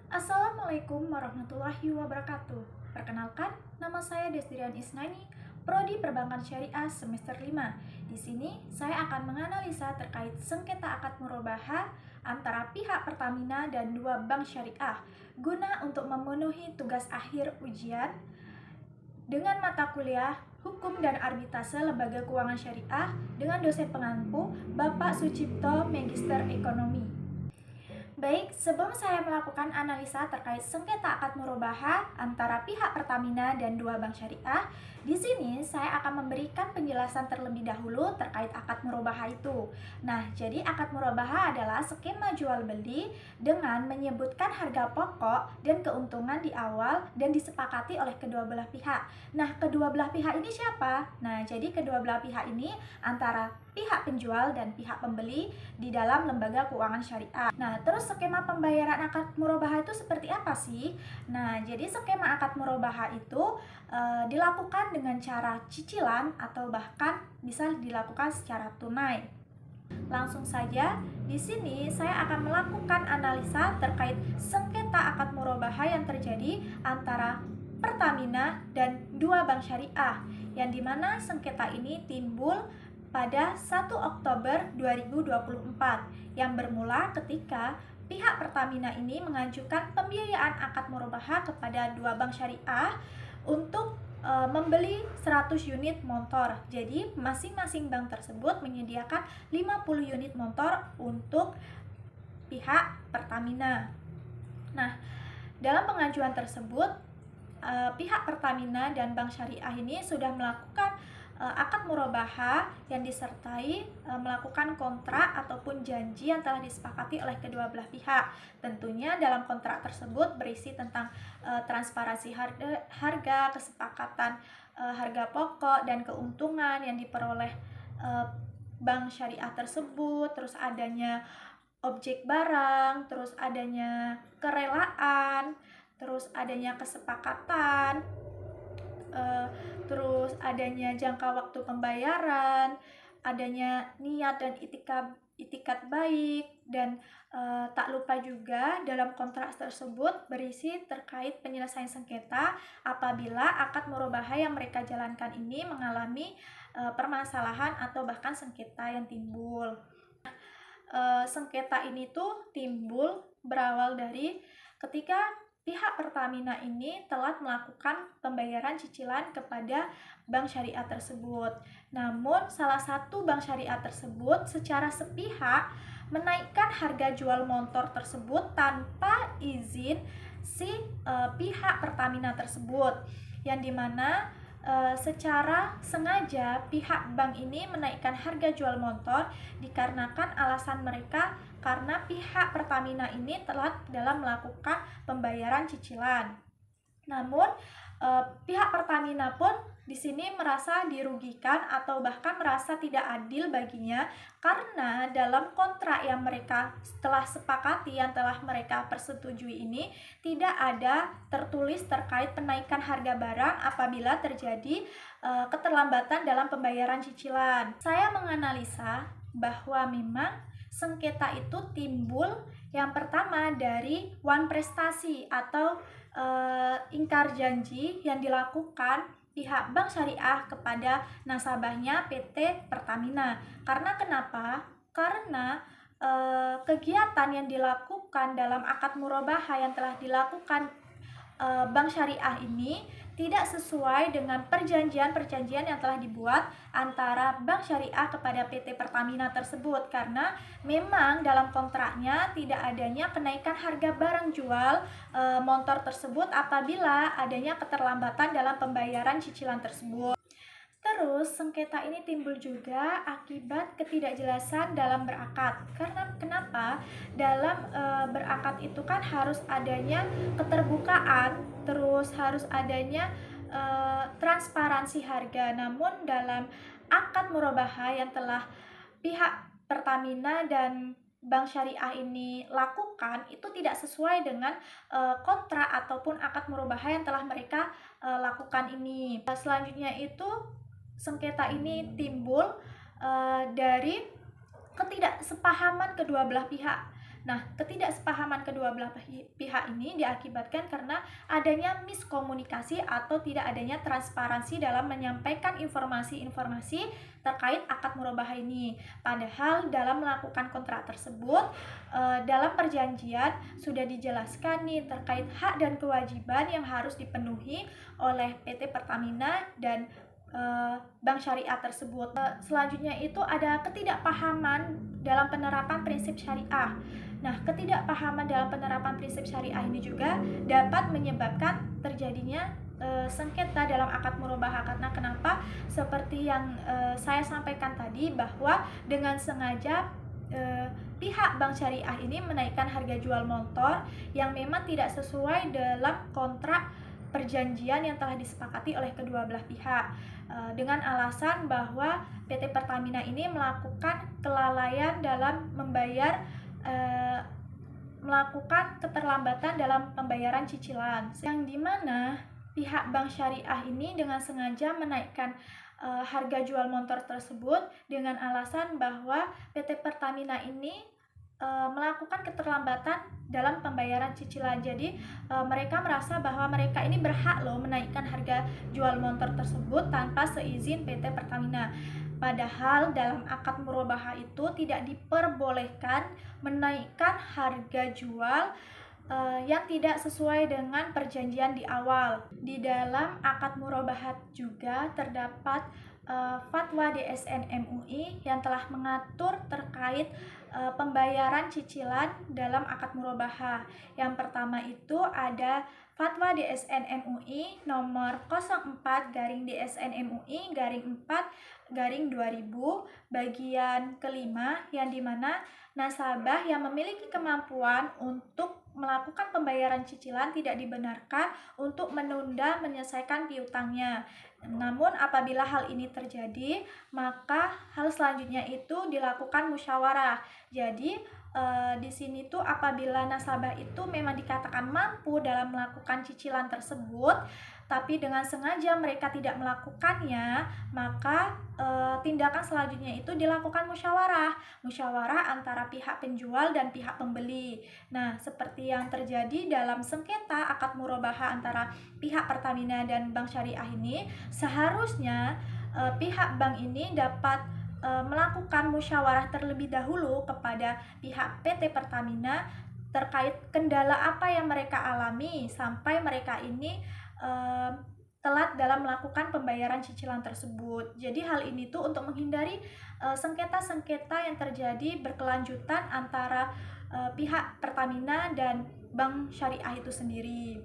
Assalamualaikum warahmatullahi wabarakatuh. Perkenalkan, nama saya Desdirian Isnani, Prodi Perbankan Syariah semester 5. Di sini saya akan menganalisa terkait sengketa akad murabahah antara pihak Pertamina dan dua bank syariah guna untuk memenuhi tugas akhir ujian dengan mata kuliah Hukum dan Arbitrase Lembaga Keuangan Syariah dengan dosen pengampu Bapak Sucipto Magister Ekonomi. Baik, sebelum saya melakukan analisa terkait sengketa akad murabahah antara pihak Pertamina dan dua bank syariah, di sini saya akan memberikan penjelasan terlebih dahulu terkait akad murabahah itu. Nah, jadi akad murabahah adalah skema jual beli dengan menyebutkan harga pokok dan keuntungan di awal dan disepakati oleh kedua belah pihak. Nah, kedua belah pihak ini siapa? Nah, jadi kedua belah pihak ini antara pihak penjual dan pihak pembeli di dalam lembaga keuangan syariah. Nah, terus skema pembayaran akad murabahah itu seperti apa sih? Nah, jadi skema akad murabahah itu dilakukan dengan cara cicilan atau bahkan bisa dilakukan secara tunai. Langsung saja, di sini saya akan melakukan analisa terkait sengketa akad murabahah yang terjadi antara Pertamina dan dua bank syariah, yang dimana sengketa ini timbul pada 1 Oktober 2024 yang bermula ketika pihak Pertamina ini mengajukan pembiayaan akad murabahah kepada dua bank syariah untuk membeli 100 unit motor. Jadi masing-masing bank tersebut menyediakan 50 unit motor untuk pihak Pertamina. Nah, dalam pengajuan tersebut pihak Pertamina dan bank syariah ini sudah melakukan akad murabahah yang disertai melakukan kontrak ataupun janji yang telah disepakati oleh kedua belah pihak. Tentunya dalam kontrak tersebut berisi tentang transparansi harga, kesepakatan harga pokok dan keuntungan yang diperoleh bank syariah tersebut, terus adanya objek barang, terus adanya kerelaan, terus adanya kesepakatan, terus adanya jangka waktu pembayaran, adanya niat dan itikat baik, dan tak lupa juga dalam kontrak tersebut berisi terkait penyelesaian sengketa apabila akad murabahah yang mereka jalankan ini mengalami permasalahan atau bahkan sengketa yang timbul. Sengketa ini tuh timbul berawal dari ketika pihak Pertamina ini telah melakukan pembayaran cicilan kepada bank syariah tersebut. Namun, salah satu bank syariah tersebut secara sepihak menaikkan harga jual motor tersebut tanpa izin si pihak Pertamina tersebut, yang dimana secara sengaja pihak bank ini menaikkan harga jual motor dikarenakan alasan mereka karena pihak Pertamina ini telah dalam melakukan pembayaran cicilan. Namun pihak Pertamina pun di sini merasa dirugikan atau bahkan merasa tidak adil baginya karena dalam kontrak yang mereka telah sepakati, yang telah mereka persetujui ini tidak ada tertulis terkait penaikan harga barang apabila terjadi keterlambatan dalam pembayaran cicilan. Saya menganalisa bahwa memang sengketa itu timbul yang pertama dari wan prestasi atau ingkar janji yang dilakukan pihak bank syariah kepada nasabahnya PT Pertamina. Karena kenapa? Karena kegiatan yang dilakukan dalam akad murabahah yang telah dilakukan bank syariah ini tidak sesuai dengan perjanjian-perjanjian yang telah dibuat antara bank syariah kepada PT Pertamina tersebut, karena memang dalam kontraknya tidak adanya kenaikan harga barang jual motor tersebut apabila adanya keterlambatan dalam pembayaran cicilan tersebut. Terus, sengketa ini timbul juga akibat ketidakjelasan dalam berakad. Karena kenapa? Dalam berakad itu kan harus adanya keterbukaan, terus harus adanya transparansi harga. Namun dalam akad murabahah yang telah pihak Pertamina dan bank syariah ini lakukan itu tidak sesuai dengan kontrak ataupun akad murabahah yang telah mereka lakukan ini. Selanjutnya itu sengketa ini timbul dari ketidaksepahaman kedua belah pihak. Nah, ketidaksepahaman kedua belah pihak ini diakibatkan karena adanya miskomunikasi atau tidak adanya transparansi dalam menyampaikan informasi-informasi terkait akad murabahah ini. Padahal dalam melakukan kontrak tersebut, dalam perjanjian sudah dijelaskan nih terkait hak dan kewajiban yang harus dipenuhi oleh PT Pertamina dan bank syariah tersebut. Selanjutnya itu ada ketidakpahaman dalam penerapan prinsip syariah. Nah, ketidakpahaman dalam penerapan prinsip syariah ini juga dapat menyebabkan terjadinya sengketa dalam akad murabahah. Karena kenapa? Seperti yang saya sampaikan tadi, bahwa dengan sengaja pihak bank syariah ini menaikkan harga jual motor yang memang tidak sesuai dalam kontrak perjanjian yang telah disepakati oleh kedua belah pihak, dengan alasan bahwa PT Pertamina ini melakukan kelalaian dalam melakukan keterlambatan dalam pembayaran cicilan, yang dimana pihak bank syariah ini dengan sengaja menaikkan harga jual motor tersebut dengan alasan bahwa PT Pertamina ini melakukan keterlambatan dalam pembayaran cicilan. Jadi mereka merasa bahwa mereka ini berhak loh menaikkan harga jual motor tersebut tanpa seizin PT Pertamina. Padahal dalam akad murabahah itu tidak diperbolehkan menaikkan harga jual yang tidak sesuai dengan perjanjian di awal. Di dalam akad murabahah juga terdapat fatwa DSN MUI yang telah mengatur terkait pembayaran cicilan dalam akad murabahah. Yang pertama itu ada fatwa DSN MUI nomor 04/DSN MUI /4/2000 bagian kelima, yang dimana nasabah yang memiliki kemampuan untuk melakukan pembayaran cicilan tidak dibenarkan untuk menunda menyelesaikan piutangnya. Namun apabila hal ini terjadi, maka hal selanjutnya itu dilakukan musyawarah. Jadi di sini tuh apabila nasabah itu memang dikatakan mampu dalam melakukan cicilan tersebut, tapi dengan sengaja mereka tidak melakukannya, maka tindakan selanjutnya itu dilakukan musyawarah antara pihak penjual dan pihak pembeli. Nah, seperti yang terjadi dalam sengketa akad murabahah antara pihak Pertamina dan Bank Syariah ini, seharusnya pihak bank ini dapat melakukan musyawarah terlebih dahulu kepada pihak PT Pertamina terkait kendala apa yang mereka alami sampai mereka ini telat dalam melakukan pembayaran cicilan tersebut. Jadi hal ini tuh untuk menghindari sengketa-sengketa yang terjadi berkelanjutan antara pihak Pertamina dan Bank Syariah itu sendiri.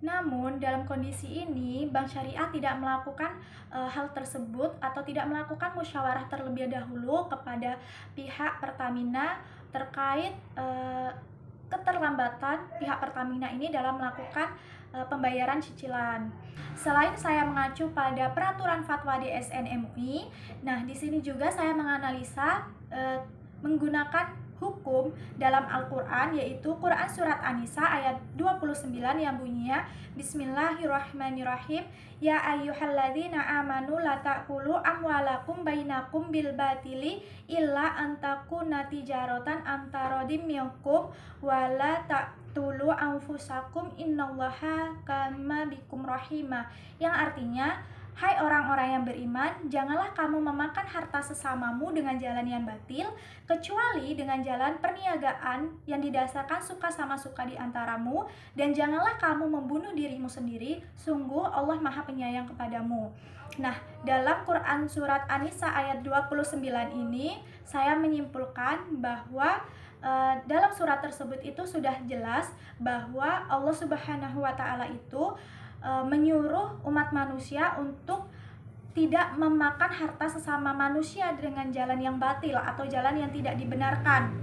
Namun dalam kondisi ini Bank Syariah tidak melakukan hal tersebut atau tidak melakukan musyawarah terlebih dahulu kepada pihak Pertamina terkait keterlambatan pihak Pertamina ini dalam melakukan pembayaran cicilan. Selain saya mengacu pada peraturan fatwa DSN MUI, nah di sini juga saya menganalisa menggunakan hukum dalam Al-Quran, yaitu Quran Surat An-Nisa ayat 29 yang bunyinya Bismillahirrahmanirrahim, Ya ayyuhalladzina amanu la ta'kulu amwalakum bainakum bil batili illa antakuna tijaratan antarodim minkum wala taqtulu anfusakum innallaha kana bikum rahimah, yang artinya, hai orang-orang yang beriman, janganlah kamu memakan harta sesamamu dengan jalan yang batil, kecuali dengan jalan perniagaan yang didasarkan suka sama suka di antaramu, dan janganlah kamu membunuh dirimu sendiri, sungguh Allah Maha Penyayang kepadamu. Nah, dalam Quran Surat An-Nisa ayat 29 ini, saya menyimpulkan bahwa dalam surat tersebut itu sudah jelas bahwa Allah Subhanahu wa Ta'ala itu menyuruh umat manusia untuk tidak memakan harta sesama manusia dengan jalan yang batil atau jalan yang tidak dibenarkan.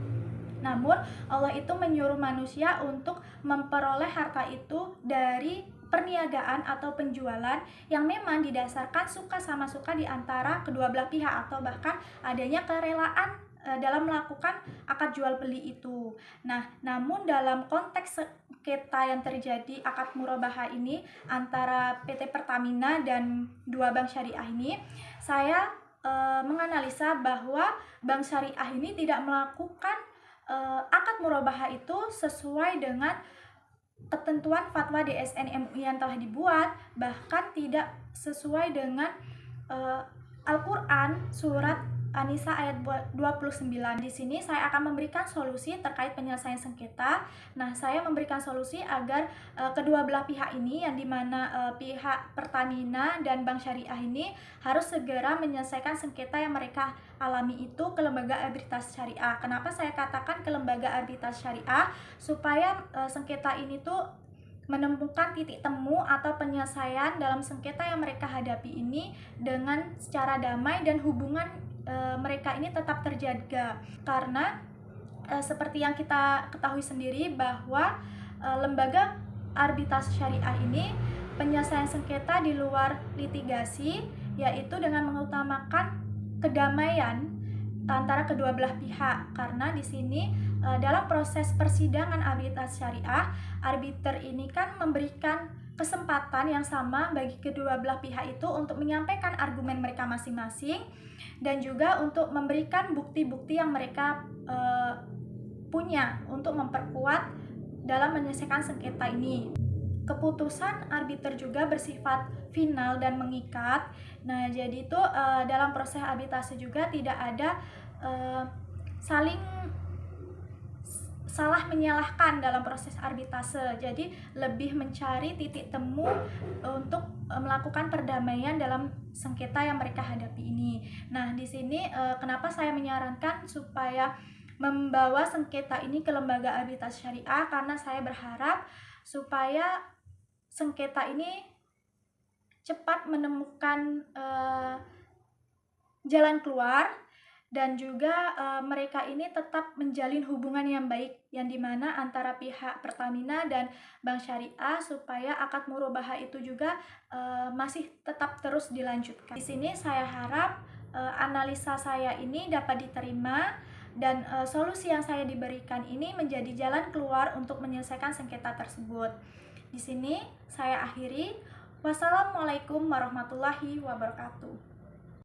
Namun Allah itu menyuruh manusia untuk memperoleh harta itu dari perniagaan atau penjualan yang memang didasarkan suka sama suka di antara kedua belah pihak, atau bahkan adanya kerelaan dalam melakukan akad jual beli itu. Nah, namun dalam konteks sengketa yang terjadi akad murabahah ini antara PT Pertamina dan dua bank syariah ini, saya menganalisa bahwa bank syariah ini tidak melakukan akad murabahah itu sesuai dengan ketentuan fatwa DSN MUI yang telah dibuat, bahkan tidak sesuai dengan Al-Quran surat An-Nisa ayat 29. Di sini saya akan memberikan solusi terkait penyelesaian sengketa. Nah, saya memberikan solusi agar kedua belah pihak ini, yang dimana pihak Pertamina dan Bank Syariah ini harus segera menyelesaikan sengketa yang mereka alami itu ke lembaga arbitrase syariah. Kenapa saya katakan ke lembaga arbitrase syariah? Supaya sengketa ini tuh menemukan titik temu atau penyelesaian dalam sengketa yang mereka hadapi ini dengan secara damai, dan hubungan mereka ini tetap terjaga. Karena seperti yang kita ketahui sendiri bahwa lembaga arbitrase syariah ini penyelesaian sengketa di luar litigasi, yaitu dengan mengutamakan kedamaian antara kedua belah pihak. Karena di sini dalam proses persidangan arbitrase syariah, arbiter ini kan memberikan kesempatan yang sama bagi kedua belah pihak itu untuk menyampaikan argumen mereka masing-masing, dan juga untuk memberikan bukti-bukti yang mereka punya untuk memperkuat dalam menyelesaikan sengketa ini. Keputusan arbiter juga bersifat final dan mengikat. Nah, jadi itu dalam proses arbitrase juga tidak ada saling salah menyalahkan dalam proses arbitrase. Jadi lebih mencari titik temu untuk melakukan perdamaian dalam sengketa yang mereka hadapi ini. Nah, di sini kenapa saya menyarankan supaya membawa sengketa ini ke lembaga arbitrase syariah, karena saya berharap supaya sengketa ini cepat menemukan jalan keluar, dan juga mereka ini tetap menjalin hubungan yang baik, yang dimana antara pihak Pertamina dan Bank Syariah, supaya akad murabahah itu juga masih tetap terus dilanjutkan. Di sini saya harap analisa saya ini dapat diterima, dan solusi yang saya diberikan ini menjadi jalan keluar untuk menyelesaikan sengketa tersebut. Di sini saya akhiri. Wassalamualaikum warahmatullahi wabarakatuh.